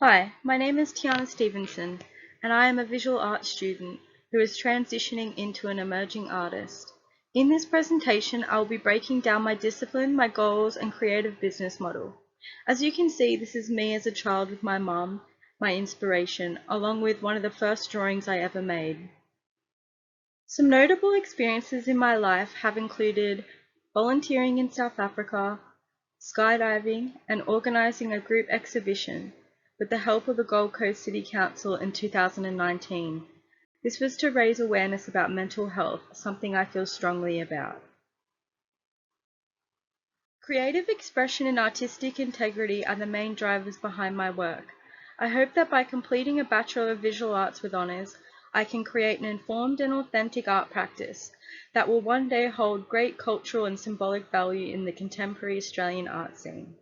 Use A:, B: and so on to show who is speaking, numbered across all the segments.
A: Hi, my name is Tiarna Stevenson, and I am a visual arts student who is transitioning into an emerging artist. In this presentation, I will be breaking down my discipline, my goals, and creative business model. As you can see, this is me as a child with my mum, my inspiration, along with one of the first drawings I ever made. Some notable experiences in my life have included volunteering in South Africa, skydiving, and organising a group exhibition with the help of the Gold Coast City Council in 2019. This was to raise awareness about mental health, something I feel strongly about. Creative expression and artistic integrity are the main drivers behind my work. I hope that by completing a Bachelor of Visual Arts with honours, I can create an informed and authentic art practice that will one day hold great cultural and symbolic value in the contemporary Australian art scene.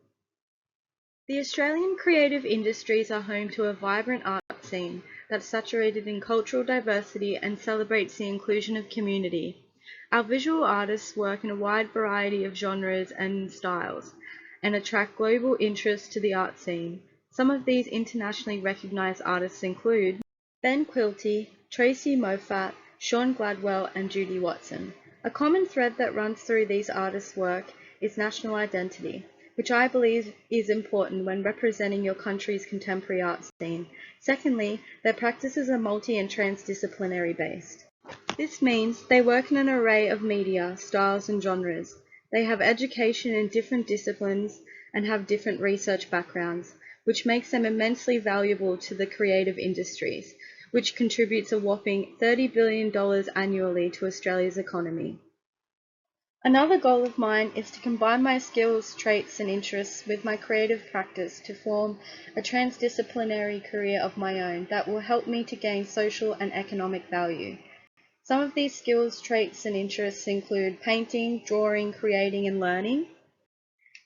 A: The Australian creative industries are home to a vibrant art scene that's saturated in cultural diversity and celebrates the inclusion of community. Our visual artists work in a wide variety of genres and styles and attract global interest to the art scene. Some of these internationally recognized artists include Ben Quilty, Tracy Moffat, Sean Gladwell, and Judy Watson. A common thread that runs through these artists' work is national identity, which I believe is important when representing your country's contemporary art scene. Secondly, their practices are multi- and transdisciplinary based. This means they work in an array of media, styles, and genres. They have education in different disciplines and have different research backgrounds, which makes them immensely valuable to the creative industries, which contributes a whopping $30 billion annually to Australia's economy. Another goal of mine is to combine my skills, traits, and interests with my creative practice to form a transdisciplinary career of my own that will help me to gain social and economic value. Some of these skills, traits, and interests include painting, drawing, creating, and learning,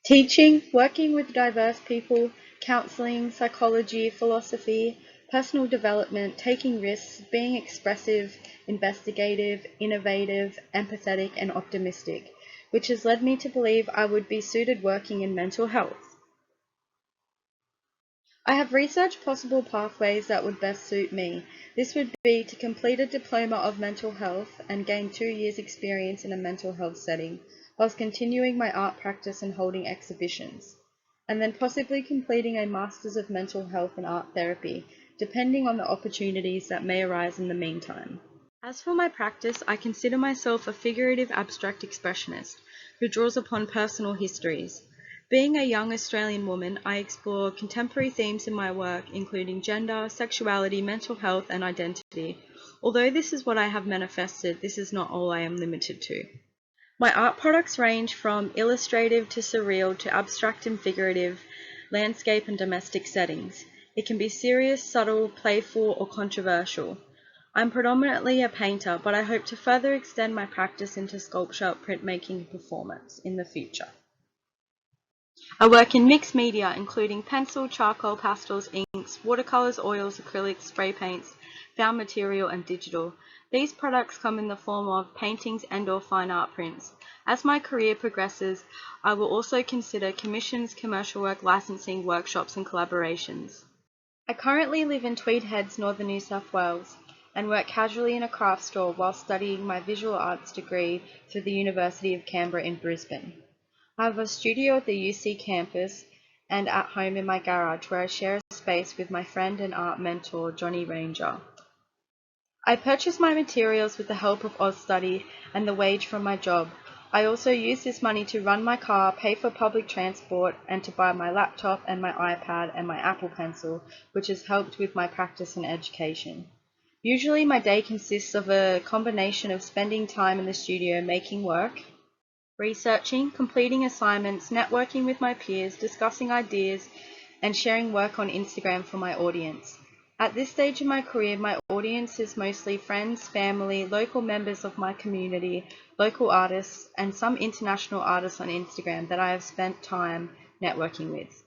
A: teaching, working with diverse people, counseling, psychology, philosophy, personal development, taking risks, being expressive, investigative, innovative, empathetic, and optimistic, which has led me to believe I would be suited working in mental health. I have researched possible pathways that would best suit me. This would be to complete a diploma of mental health and gain 2 years experience in a mental health setting, whilst continuing my art practice and holding exhibitions, and then possibly completing a Masters of Mental Health and Art Therapy, depending on the opportunities that may arise in the meantime. As for my practice, I consider myself a figurative abstract expressionist who draws upon personal histories. Being a young Australian woman, I explore contemporary themes in my work, including gender, sexuality, mental health, and identity. Although this is what I have manifested, this is not all I am limited to. My art products range from illustrative to surreal to abstract and figurative, landscape and domestic settings. It can be serious, subtle, playful, or controversial. I'm predominantly a painter, but I hope to further extend my practice into sculpture, printmaking, and performance in the future. I work in mixed media, including pencil, charcoal, pastels, inks, watercolors, oils, acrylics, spray paints, found material, and digital. These products come in the form of paintings and/or fine art prints. As my career progresses, I will also consider commissions, commercial work, licensing, workshops, and collaborations. I currently live in Tweed Heads, northern New South Wales, and work casually in a craft store while studying my visual arts degree through the University of Canberra in Brisbane. I have a studio at the UC campus and at home in my garage where I share a space with my friend and art mentor, Johnny Ranger. I purchase my materials with the help of AusStudy and the wage from my job. I also use this money to run my car, pay for public transport, and to buy my laptop and my iPad and my Apple Pencil, which has helped with my practice and education. Usually my day consists of a combination of spending time in the studio making work, researching, completing assignments, networking with my peers, discussing ideas, and sharing work on Instagram for my audience. At this stage in my career, my audience is mostly friends, family, local members of my community, local artists, and some international artists on Instagram that I have spent time networking with.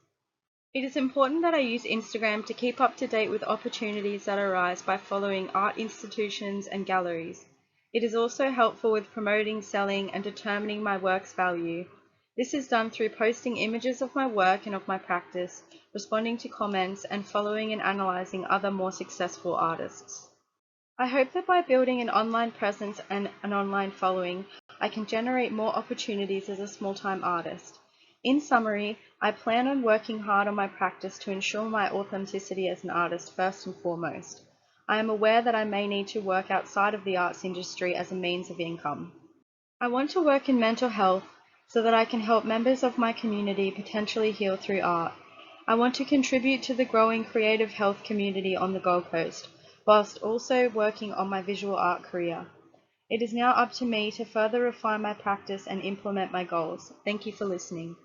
A: It is important that I use Instagram to keep up to date with opportunities that arise by following art institutions and galleries. It is also helpful with promoting, selling, and determining my work's value. This is done through posting images of my work and of my practice, responding to comments, and following and analyzing other more successful artists. I hope that by building an online presence and an online following, I can generate more opportunities as a small-time artist. In summary, I plan on working hard on my practice to ensure my authenticity as an artist first and foremost. I am aware that I may need to work outside of the arts industry as a means of income. I want to work in mental health so that I can help members of my community potentially heal through art. I want to contribute to the growing creative health community on the Gold Coast, whilst also working on my visual art career. It is now up to me to further refine my practice and implement my goals. Thank you for listening.